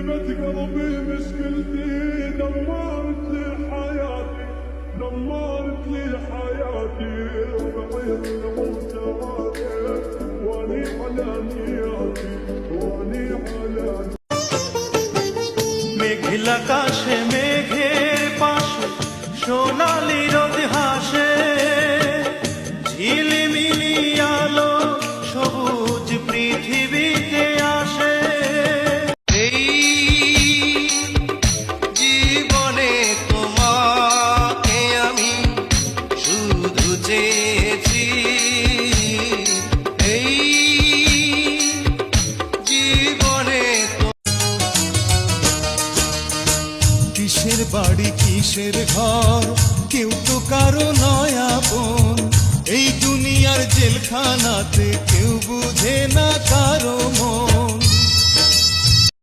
بس قلبي مشكلتي دمرت لي حياتي دمرت لي حياتي وبعيط وسواتي واني على نياتي واني على মেঘের আকাশে মেঘের পাশে সোনালি রোদ হাসে ঝিলিমিলি আলো সবুজ পৃথিবীতে আসে এই জীবনে তোমাকে আমি শুধু চেয়েছি এই জীবনে কিসের বাড়ি কিসের ঘর কেউ তো কারো নয় আপন এই দুনিয়ার জেলখানাতে কেউ বুঝে না কারো মন